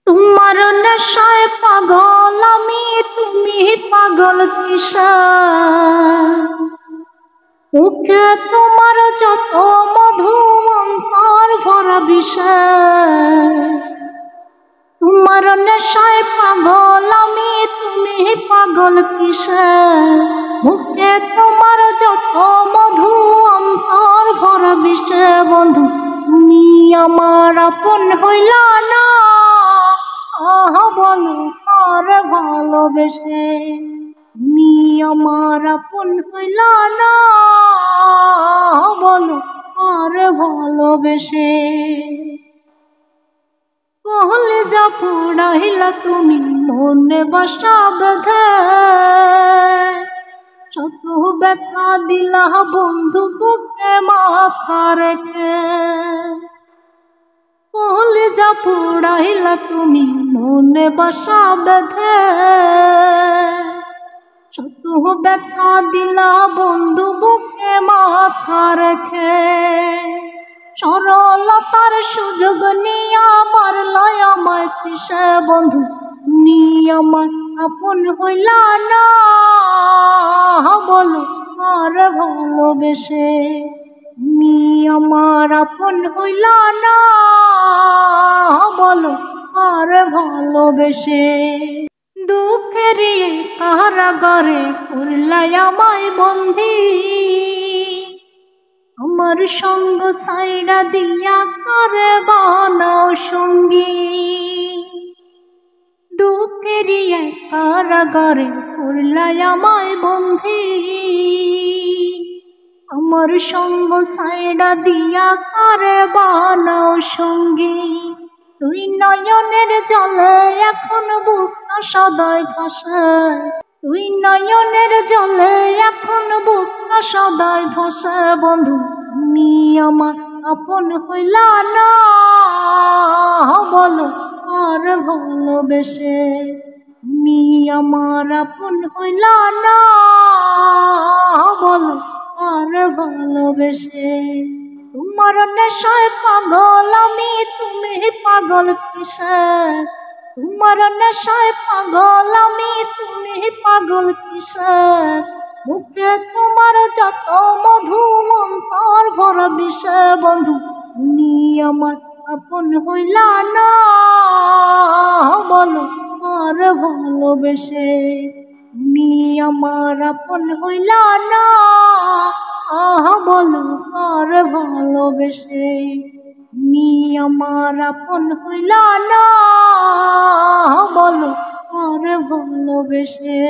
তোমার নেশায় পাগল আমি, তুমি পাগল কিসের? মুখে তোমার যত মধু, অন্তর ভরা বিষয়। তোমার নেশায় পাগল আমি, তুমি পাগল কিসের? মুখে তোমার যত মধু, অন্তর ভরা বিষয়। বন্ধু তুমি আমার আপন হইলা না, বলো কার ভালোবেসে? তুমি আমার আপন হইলা না, বলো কার ভালোবেসে? কলিজা পোড়াইলা তুমি মনে বাসা বেঁধে, শত ব্যথা দিলা বন্ধু বুকে মাথা রেখে। কলিজা পোড়াইলা তুমি মনে বাসা বেঁধে, শত ব্যথা দিলা বন্ধু বুকে মাথা রেখে। সরলতার সুযোগ নিয়া মারলাই আমায় পিছে। বন্ধু তুমি আমার আপন হইলা না, বলো আর ভালোবেসে? তুমি আমার আপন হইলা না, বলো আর ভালোবেসে? দুঃখের কারাগারে করলাই আমায় বন্দী, আমার সঙ্গ সাইডা দিয়া করে বানাও সঙ্গী। দুঃখের কারাগারে করলাই আমায় বন্দী, আমার সঙ্গ সাইডা দিয়া করে বানাও সঙ্গী। তুই নয়নের জলে এখন বুকটা সদাই ভাসে, তুই নয়নের জলে এখন বুকটা সদাই ভাসে। বন্ধু তুমি আমার আপন হইলা না, বলো আর ভালোবেসে? তুমি আমার আপন হইলা না, বলো আর ভালোবেসে? তোমার নেশায় পাগল আমি, তুমি পাগল কিসের? তোমার নেশায় পাগল আমি, তুমি পাগল কিসের? মুখে তোমার যত মধু, অন্তর ভরা বিষয়। বন্ধু তুমি আমার আপন হইলা না, বলো আর ভালোবেসে? তুমি আমার আপন হইলা না, বলো আর ভালোবেসে? তুমি আমার আপন হইলা না, বলো আর ভালোবেসে?